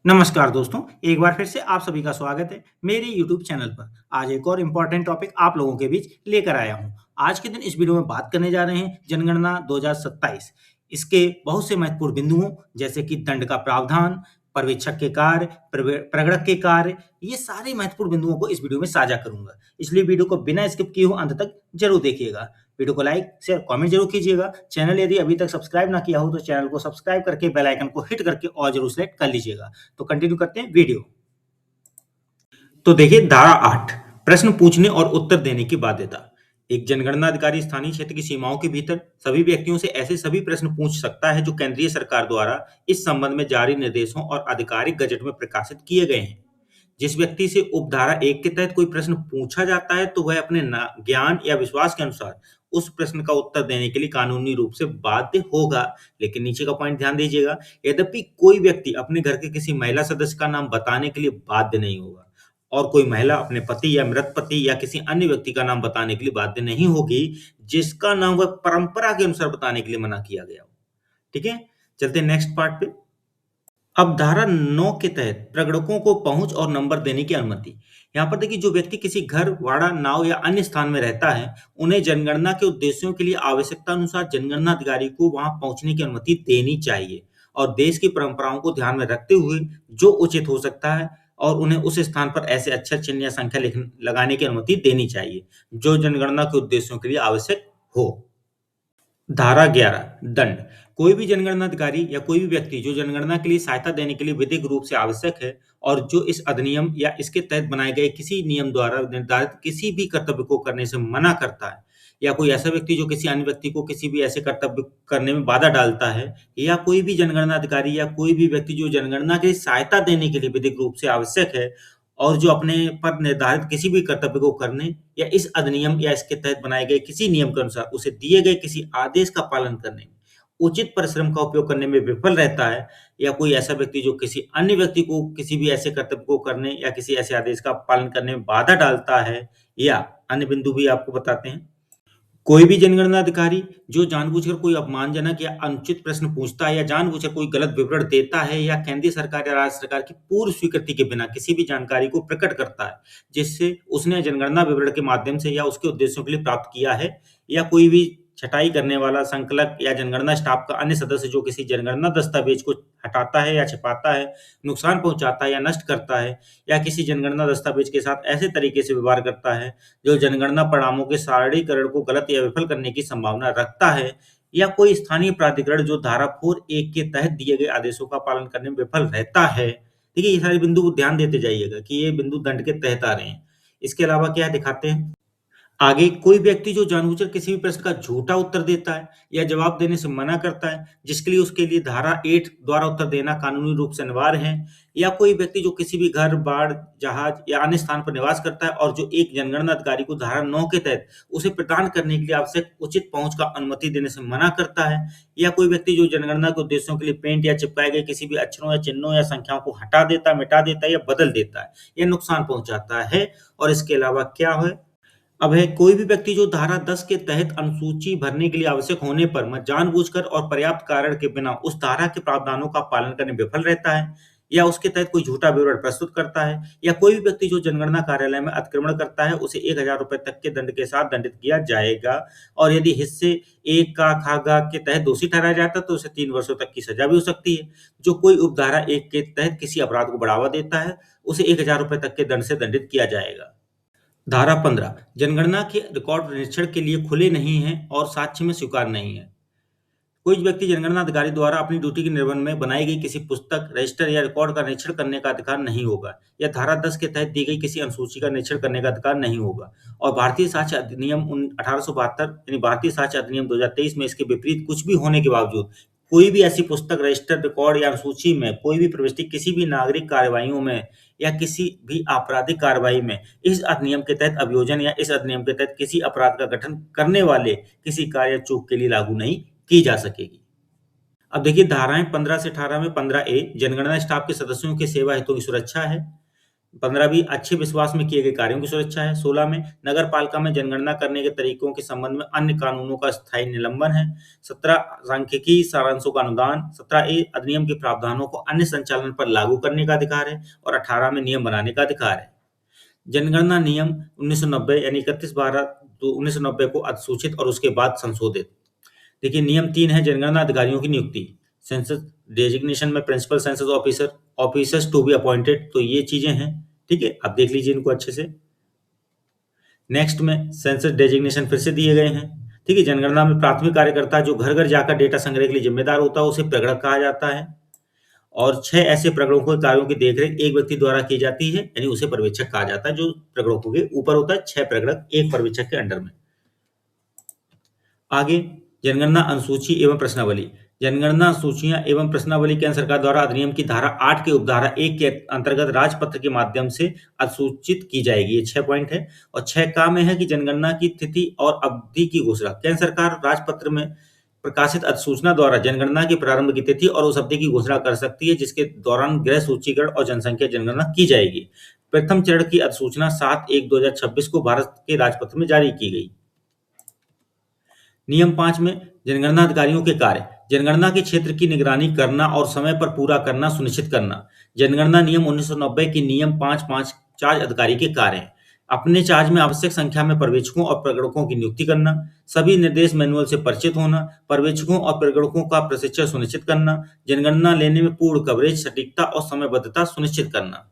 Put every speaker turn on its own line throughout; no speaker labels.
नमस्कार दोस्तों, एक बार फिर से आप सभी का स्वागत है मेरे यूट्यूब चैनल पर। आज एक और इम्पोर्टेंट टॉपिक आप लोगों के बीच लेकर आया हूँ। आज के दिन इस वीडियो में बात करने जा रहे हैं जनगणना 2027। इसके बहुत से महत्वपूर्ण बिंदुओं जैसे कि दंड का प्रावधान, पर्यवेक्षक के कार्य, प्रगणक के कार्य, ये सारे महत्वपूर्ण बिंदुओं को इस वीडियो में साझा करूंगा। इसलिए वीडियो को बिना स्किप किए हुए अंत तक जरूर देखिएगा। वीडियो को लाइक, शेयर, कमेंट जरूर कीजिएगा। चैनल यदि अभी तक सब्सक्राइब ना किया हो तो चैनल को सब्सक्राइब करके बेल आइकन को हिट करके और जरूर सेलेक्ट कर लीजिएगा। तो कंटिन्यू करते हैं वीडियो। तो देखिए धारा 8, प्रश्न पूछने और उत्तर देने की बाध्यता। एक जनगणना अधिकारी स्थानीय क्षेत्र की सीमाओं के भीतर सभी व्यक्तियों से ऐसे सभी प्रश्न पूछ सकता है जो केंद्रीय सरकार द्वारा इस संबंध में जारी निर्देशों और आधिकारिक गजट में प्रकाशित किए गए हैं। जिस व्यक्ति से उपधारा 1 के तहत कोई प्रश्न पूछा जाता है तो वह अपने ज्ञान या विश्वास के अनुसार उस प्रश्न का उत्तर देने के लिए कानूनी रूप से बाध्य होगा। लेकिन नीचे का पॉइंट ध्यान दीजिएगा, यद्यपि कोई व्यक्ति अपने घर के किसी महिला सदस्य का नाम बताने के लिए बाध्य नहीं होगा और कोई महिला अपने पति या मृत पति या किसी अन्य व्यक्ति का नाम बताने के लिए बाध्य नहीं होगी जिसका नाम वह परंपरा के अनुसार बताने के लिए मना किया गया हो। ठीक है, चलते हैं नेक्स्ट पार्ट पे। अब धारा 9 के तहत प्रगणकों को पहुंच और नंबर देने की अनुमति। यहाँ पर देखिए, जो व्यक्ति किसी घर, वाड़ा, नाव या अन्य स्थान में रहता है, उन्हें जनगणना के उद्देश्यों के लिए आवश्यकता अनुसार जनगणना अधिकारी को वहां पहुंचने की अनुमति देनी चाहिए और देश की परंपराओं को ध्यान में रखते हुए जो उचित हो सकता है और उन्हें उस स्थान पर ऐसे अक्षर, चिन्ह या संख्या लगाने की अनुमति देनी चाहिए जो जनगणना के उद्देश्यों के लिए आवश्यक हो। धारा 11, दंड। कोई भी जनगणना अधिकारी या कोई भी व्यक्ति जो जनगणना के लिए सहायता देने के लिए विधिक रूप से आवश्यक है और जो इस अधिनियम या इसके तहत बनाए गए किसी नियम द्वारा निर्धारित किसी भी कर्तव्य को करने से मना करता है, या कोई ऐसा व्यक्ति जो किसी अन्य व्यक्ति को किसी भी ऐसे कर्तव्य करने में बाधा डालता है, या कोई भी जनगणना अधिकारी या कोई भी व्यक्ति जो जनगणना के लिए सहायता देने के लिए विधिक रूप से आवश्यक है और जो अपने पर निर्धारित किसी भी कर्तव्य को करने या इस अधिनियम या इसके तहत बनाए गए किसी नियम के अनुसार उसे दिए गए किसी आदेश का पालन करने में उचित परिश्रम का उपयोग करने में विफल रहता है, या कोई ऐसा व्यक्ति जो किसी अन्य व्यक्ति को किसी भी ऐसे कर्तव्य को करने या किसी ऐसे आदेश का पालन करने में बाधा डालता है, या अन्य बिंदु भी आपको बताते हैं। कोई भी जनगणना अधिकारी जो जानबूझकर कोई अपमानजनक या अनुचित प्रश्न पूछता है या जानबूझकर कोई गलत विवरण देता है या केंद्रीय सरकार या राज्य सरकार की पूर्व स्वीकृति के बिना किसी भी जानकारी को प्रकट करता है जिससे उसने जनगणना विवरण के माध्यम से या उसके उद्देश्यों के लिए प्राप्त किया है, या कोई भी छटाई करने वाला संकलक या जनगणना स्टाफ का अन्य सदस्य जो किसी जनगणना दस्तावेज को हटाता है या छिपाता है, नुकसान पहुंचाता है या नष्ट करता है, या किसी जनगणना दस्तावेज के साथ ऐसे तरीके से व्यवहार करता है जो जनगणना परिणामों के सारणीकरण को गलत या विफल करने की संभावना रखता है, या कोई स्थानीय प्राधिकरण जो धारा 4(1) के तहत दिए गए आदेशों का पालन करने में विफल रहता है। देखिए, ये सारे बिंदु ध्यान देते जाइएगा कि ये बिंदु दंड के तहत आ रहे हैं। इसके अलावा क्या है दिखाते हैं। आगे, कोई व्यक्ति जो जानबूझकर किसी भी प्रश्न का झूठा उत्तर देता है या जवाब देने से मना करता है जिसके लिए उसके लिए धारा 8 द्वारा उत्तर देना कानूनी रूप से अनिवार्य है, या कोई व्यक्ति जो किसी भी घर, बाड़, जहाज या अन्य स्थान पर निवास करता है और जो एक जनगणना अधिकारी को धारा 9 के तहत उसे प्रदान करने के लिए आवश्यक उचित पहुंच का अनुमति देने से मना करता है, या कोई व्यक्ति जो जनगणना के उद्देश्यों के लिए पेंट या चिपकाए गए किसी भी अक्षरों या चिन्हों या संख्याओं को हटा देता, मिटा देता है या बदल देता है या नुकसान पहुंचाता है। और इसके अलावा क्या है, अब है कोई भी व्यक्ति जो धारा 10 के तहत अनुसूची भरने के लिए आवश्यक होने पर जानबूझकर और पर्याप्त कारण के बिना उस धारा के प्रावधानों का पालन करने में विफल रहता है, या उसके तहत कोई झूठा विवरण प्रस्तुत करता है, या कोई भी व्यक्ति जो जनगणना कार्यालय में अतिक्रमण करता है, उसे 1000 रुपए तक के दंड के साथ दंडित किया जाएगा। और यदि हिस्से 1 का ख ग के तहत दोषी ठहराया जाता है तो उसे 3 वर्षों तक की सजा भी हो सकती है। जो कोई उपधारा 1 के तहत किसी अपराध को बढ़ावा देता है, उसे 1000 रुपए तक के दंड से दंडित किया जाएगा। धारा 15, जनगणना के रिकॉर्ड निरीक्षण के लिए खुले नहीं हैं और साक्ष्य में स्वीकार नहीं है। कोई व्यक्ति जनगणना अधिकारी द्वारा अपनी ड्यूटी के निर्वहन में बनाई गई किसी पुस्तक, रजिस्टर या रिकॉर्ड का निरीक्षण करने का अधिकार नहीं होगा, या धारा 10 के तहत दी गई किसी अनुसूची का निरीक्षण करने का अधिकार नहीं होगा। और भारतीय साक्ष्य अधिनियम 1872 यानी भारतीय साक्ष्य अधिनियम 2023 में इसके विपरीत कुछ भी होने के बावजूद कोई भी ऐसी पुस्तक, रजिस्टर, रिकॉर्ड या अनुसूची में कोई भी प्रविष्टि किसी भी नागरिक कार्यवाहियों में या किसी भी आपराधिक कार्रवाई में इस अधिनियम के तहत अभियोजन या इस अधिनियम के तहत किसी अपराध का गठन करने वाले किसी कार्य या चूक के लिए लागू नहीं की जा सकेगी। अब देखिए धाराएं 15 से 18 में 15A जनगणना स्टाफ के सदस्यों की सेवा हेतु की सुरक्षा है। 15 भी अच्छे विश्वास में किए गए कार्यों की सुरक्षा है। 16 में नगर पालिका में जनगणना करने के तरीकों के संबंध में अन्य कानूनों का स्थायी निलंबन है। 17 सांख्यिकी सारांशों का अनुदान। 17 ए अधिनियम के प्रावधानों को अन्य संचालन पर लागू करने का अधिकार है। और 18 में नियम बनाने का अधिकार है। जनगणना नियम 1990 यानी 31/12/1990 को अधिसूचित और उसके बाद संशोधित। देखिए नियम 3 है जनगणना अधिकारियों की नियुक्ति। सेंसस डेजिग्नेशन में principal census officer, officers to be appointed, तो ये चीजें हैं। ठीक है, आप देख लीजिए इनको अच्छे से। नेक्स्ट में सेंसस डेजिग्नेशन फिर से दिए गए हैं। ठीक है, जनगणना में प्राथमिक कार्यकर्ता जो घर घर जाकर डेटा संग्रह के लिए जिम्मेदार होता है उसे प्रगणक कहा जाता है। और 6 ऐसे प्रगणकों के कार्यों की देखरेख एक व्यक्ति द्वारा की जाती है, यानी उसे पर्यवेक्षक कहा जाता है, जो प्रगणकों के ऊपर होता है। 6 प्रगणक एक पर्यवेक्षक के अंडर में। आगे जनगणना अनुसूची एवं प्रश्नावली। जनगणना सूचियां एवं प्रश्नावली केंद्र सरकार द्वारा अधिनियम की धारा 8 के उपधारा 1 के अंतर्गत राजपत्र के माध्यम से अधिसूचित की जाएगी। ये 6 पॉइंट है। और 6 का में है कि जनगणना की तिथि और अवधि की घोषणा केंद्र सरकार राजपत्र में प्रकाशित अधिसूचना द्वारा जनगणना के प्रारंभ की तिथि और उस अवधि की घोषणा कर सकती है जिसके दौरान गृह सूचीकरण और जनसंख्या जनगणना की जाएगी। प्रथम चरण की अधिसूचना 7/1/2026 को भारत के राजपत्र में जारी की गई। नियम 5 में जनगणना अधिकारियों के कार्य। जनगणना के क्षेत्र की निगरानी करना और समय पर पूरा करना सुनिश्चित करना। जनगणना नियम 1990 के नियम 5(5) चार्ज अधिकारी के कार्य हैं। अपने चार्ज में आवश्यक संख्या में पर्यवेक्षकों और प्रगणकों की नियुक्ति करना, सभी निर्देश मैनुअल से परिचित होना, पर्यवेक्षकों और प्रगणकों का प्रशिक्षण सुनिश्चित करना, जनगणना लेने में पूर्ण कवरेज, सटीकता और समयबद्धता सुनिश्चित करना।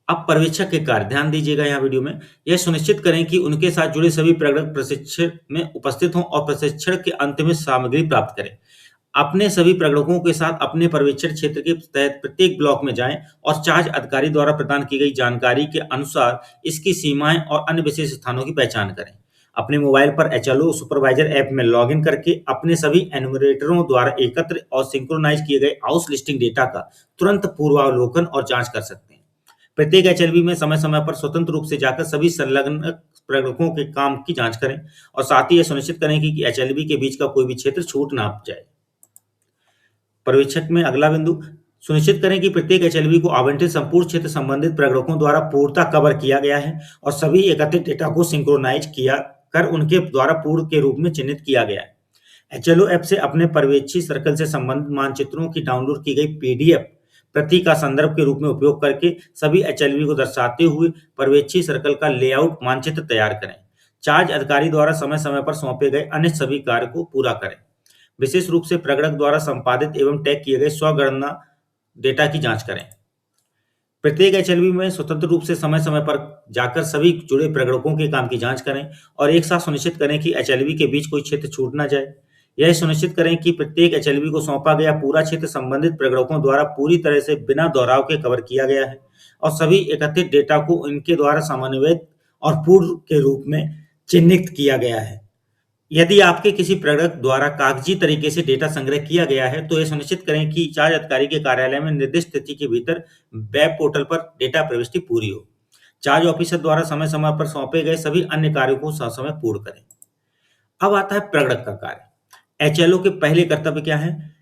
अब पर्यवेक्षक के कार्य ध्यान दीजिएगा यहाँ वीडियो में। यह सुनिश्चित करें कि उनके साथ जुड़े सभी प्रगणक प्रशिक्षण में उपस्थित हों और प्रशिक्षण के अंत में सामग्री प्राप्त करें। अपने सभी प्रगणकों के साथ अपने पर्यवेक्षण क्षेत्र के तहत प्रत्येक ब्लॉक में जाएं और चार्ज अधिकारी द्वारा प्रदान की गई जानकारी के अनुसार इसकी सीमाएं और अन्य विशेष स्थानों की पहचान करें। अपने मोबाइल पर एचएलओ सुपरवाइजर ऐप में लॉगिन करके अपने सभी एनुमरेटरों द्वारा एकत्र और सिंक्रोनाइज किए गए हाउस लिस्टिंग डेटा का तुरंत पूर्वावलोकन और जांच कर सकते हैं। प्रत्येक एचएलवी में समय समय पर स्वतंत्र रूप से जाकर सभी संलग्न प्रगणकों के काम की जांच करें और साथ ही यह सुनिश्चित करें कि एचएलवी के बीच का कोई भी क्षेत्र छूट ना जाए। पर्यवेक्षक में अगला बिंदु, सुनिश्चित करें कि प्रत्येक एचएलवी को आवंटित संपूर्ण क्षेत्र संबंधित प्रगणकों द्वारा पूर्णतः कवर किया गया है और सभी एकत्रित डेटा को सिंक्रोनाइज किया कर उनके द्वारा पूर्ण के रूप में चिन्हित किया गया है। एचएलओ ऐप से अपने पर्यवेक्षी सर्कल से संबंधित मानचित्रों की डाउनलोड की गई पीडीएफ प्रति का संदर्भ के रूप में उपयोग करके सभी एचएलवी को दर्शाते हुए पर्यवेक्षी सर्कल का लेआउट मानचित्र तैयार करें। चार्ज अधिकारी द्वारा समय समय पर सौंपे गए अन्य सभी कार्य को पूरा करें। विशेष रूप से प्रगणक द्वारा संपादित एवं टैग किए गए स्वगणना डेटा की जांच करें। प्रत्येक एचएलवी में स्वतंत्र रूप से समय समय पर जाकर सभी जुड़े प्रगणकों के काम की जांच करें और एक साथ सुनिश्चित करें कि एचएलवी के बीच कोई क्षेत्र छूट न जाए। यह सुनिश्चित करें कि प्रत्येक एचएलवी को सौंपा गया पूरा क्षेत्र संबंधित प्रगणकों द्वारा पूरी तरह से बिना दोहराव के कवर किया गया है और सभी एकत्रित डेटा को इनके द्वारा समन्वयित और पूर्ण के रूप में चिन्हित किया गया है। यदि आपके किसी प्रगणक द्वारा कागजी तरीके से डेटा संग्रह किया गया है तो यह सुनिश्चित करें कि चार्ज अधिकारी के कार्यालय में निर्दिष्ट तिथि के भीतर वेब पोर्टल पर डेटा प्रविष्टि पूरी हो। चार्ज ऑफिसर द्वारा समय समय पर सौंपे गए सभी अन्य कार्यों को ससमय पूर्ण करें। अब आता है प्रगणक का कार्य। एचएलओ के पहले कर्तव्य क्या है?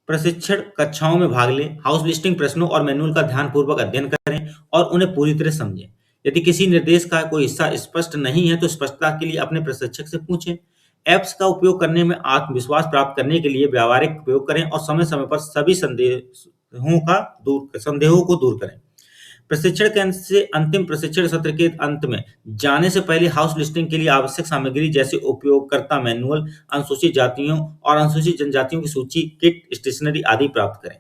प्रशिक्षण कक्षाओं में भाग लें, हाउस लिस्टिंग प्रश्नों और मैनुअल का ध्यानपूर्वक अध्ययन करें और उन्हें पूरी तरह समझें। यदि किसी निर्देश का कोई हिस्सा स्पष्ट नहीं है तो स्पष्टता के लिए अपने प्रशिक्षक से पूछें। ऐप्स का उपयोग करने में आत्मविश्वास प्राप्त करने के लिए व्यावहारिक उपयोग करें और समय समय पर सभी संदेहों को दूर करें। प्रशिक्षण केंद्र से अंतिम प्रशिक्षण सत्र के अंत में जाने से पहले हाउस लिस्टिंग के लिए आवश्यक सामग्री जैसे उपयोगकर्ता मैनुअल, अनुसूचित जातियों और अनुसूचित जनजातियों की सूची, किट, स्टेशनरी आदि प्राप्त करें।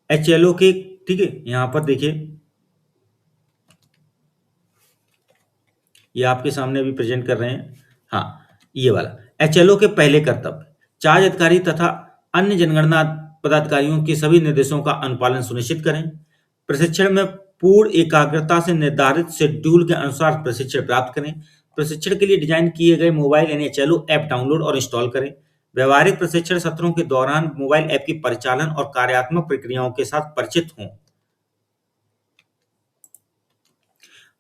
एचएलओ के, ठीक है, यहां पर देखिए ये आपके सामने अभी प्रेजेंट कर रहे हैं। हाँ, ये वाला एचएलओ के पहले कर्तव्य। चार्ज अधिकारी तथा अन्य जनगणना पदाधिकारियों के सभी निर्देशों का अनुपालन सुनिश्चित करें। प्रशिक्षण में पूर्ण एकाग्रता से निर्धारित शेड्यूल के अनुसार प्रशिक्षण प्राप्त करें। प्रशिक्षण के लिए डिजाइन किए गए मोबाइल यानी एचएलओ ऐप डाउनलोड और इंस्टॉल करें। व्यवहारिक प्रशिक्षण सत्रों के दौरान मोबाइल ऐप की परिचालन और कार्यात्मक प्रक्रियाओं के साथ परिचित हों।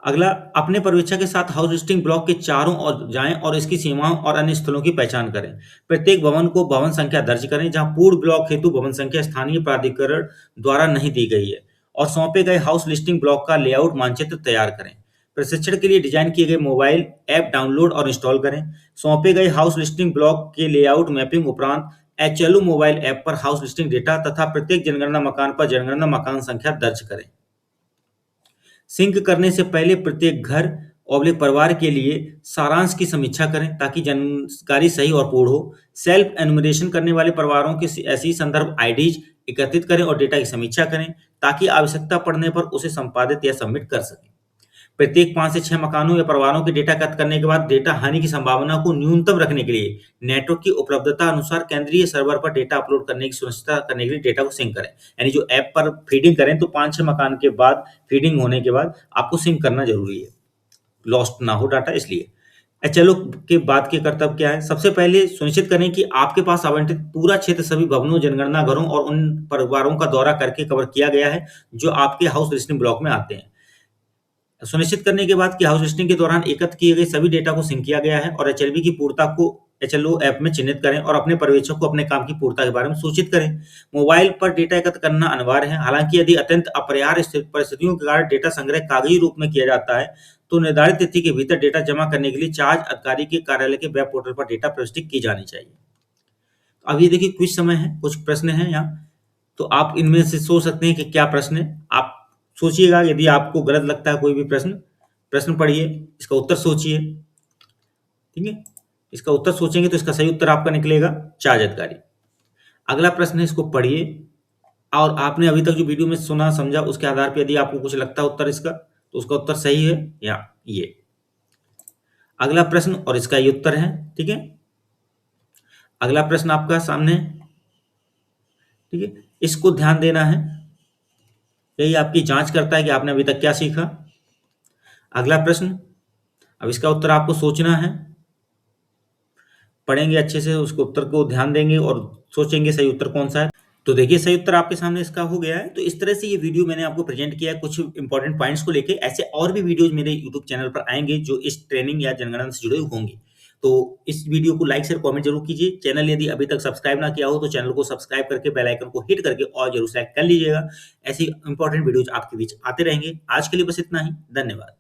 अगला, अपने पर्यवेक्षक के साथ हाउस लिस्टिंग ब्लॉक के चारों ओर जाएं और इसकी सीमाओं और अन्य स्थलों की पहचान करें। प्रत्येक भवन को भवन संख्या दर्ज करें जहां पूर्ण ब्लॉक हेतु भवन संख्या स्थानीय प्राधिकरण द्वारा नहीं दी गई है और सौंपे गए हाउस लिस्टिंग ब्लॉक का लेआउट मानचित्र तैयार करें। प्रशिक्षण के लिए डिजाइन किए गए मोबाइल ऐप डाउनलोड और इंस्टॉल करें। सौंपे गए हाउस लिस्टिंग ब्लॉक के लेआउट मैपिंग उपरांत एचएलओ मोबाइल ऐप पर हाउस लिस्टिंग डेटा तथा प्रत्येक जनगणना मकान पर जनगणना मकान संख्या दर्ज करें। सिंक करने से पहले प्रत्येक घर और परिवार के लिए सारांश की समीक्षा करें ताकि जानकारी सही और पूर्ण हो। सेल्फ एनुमरेशन करने वाले परिवारों के ऐसी संदर्भ आईडीज एकत्रित करें और डेटा की समीक्षा करें ताकि आवश्यकता पड़ने पर उसे संपादित या सबमिट कर सकें। प्रत्येक 5 से 6 मकानों या परिवारों के डेटा एकत्र करने के बाद डेटा हानि की संभावना को न्यूनतम रखने के लिए नेटवर्क की उपलब्धता अनुसार केंद्रीय सर्वर पर डेटा अपलोड करने की सुनिश्चित करने के लिए डेटा को सिंक करें। यानी जो ऐप पर फीडिंग करें तो 5-6 मकान के बाद फीडिंग होने के बाद आपको सिंक करना जरूरी है, लॉस्ट ना हो डाटा इसलिए। चलो के बाद के कर्तव्य क्या है? सबसे पहले सुनिश्चित करें कि आपके पास आवंटित पूरा क्षेत्र सभी भवनों, जनगणना घरों और उन परिवारों का दौरा करके कवर किया गया है जो आपके हाउस लिस्टिंग ब्लॉक में आते हैं। सुनिश्चित करने के बाद कि हाउस लिस्टिंग के दौरान एकत्र किए गए सभी डेटा को सिंक किया गया है और एचएलवी की पूर्णता को एचएलओ ऐप में चिन्हित करें और अपने पर्यवेक्षक को अपने काम की पूर्णता के बारे में सूचित करें। मोबाइल पर डेटा एकत्र करना अनिवार्य है। हालांकि यदि अत्यंत अपरिहार्य परिस्थितियों के कारण डेटा संग्रह कागजी रूप में किया जाता है तो निर्धारित तिथि के भीतर डेटा जमा करने के लिए चार्ज अधिकारी के कार्यालय के वेब पोर्टल पर डेटा प्रविष्टि की जानी चाहिए। अब ये देखिए कुछ समय है, कुछ प्रश्न है यहाँ, तो आप इनमें से सोच सकते हैं कि क्या प्रश्न है। आप सोचिएगा, यदि आपको गलत लगता है कोई भी प्रश्न पढ़िए, इसका उत्तर सोचिए। ठीक है, इसका उत्तर सोचेंगे तो इसका सही उत्तर आपका निकलेगा चार्ज अधिकारी। अगला प्रश्न है, इसको पढ़िए और आपने अभी तक जो वीडियो में सुना समझा उसके आधार पर यदि आपको कुछ लगता है उत्तर इसका तो उसका उत्तर सही है या ये। अगला प्रश्न और इसका ये उत्तर है। ठीक है, अगला प्रश्न आपका सामने, ठीक है, इसको ध्यान देना है। यही आपकी जांच करता है कि आपने अभी तक क्या सीखा। अगला प्रश्न, अब इसका उत्तर आपको सोचना है, पढ़ेंगे अच्छे से, उसको उत्तर को ध्यान देंगे और सोचेंगे सही उत्तर कौन सा है। तो देखिए सही उत्तर आपके सामने इसका हो गया है। तो इस तरह से ये वीडियो मैंने आपको प्रेजेंट किया है कुछ इंपॉर्टेंट पॉइंट्स को लेके। ऐसे और भी वीडियोज मेरे यूट्यूब चैनल पर आएंगे जो इस ट्रेनिंग या जनगणना से जुड़े होंगे। तो इस वीडियो को लाइक शेयर कमेंट जरूर कीजिए। चैनल यदि अभी तक सब्सक्राइब ना किया हो तो चैनल को सब्सक्राइब करके बेल आइकन को हिट करके और जरूर सेलेक्ट कर लीजिएगा। ऐसी इंपॉर्टेंट वीडियोज आपके बीच आते रहेंगे। आज के लिए बस इतना ही, धन्यवाद।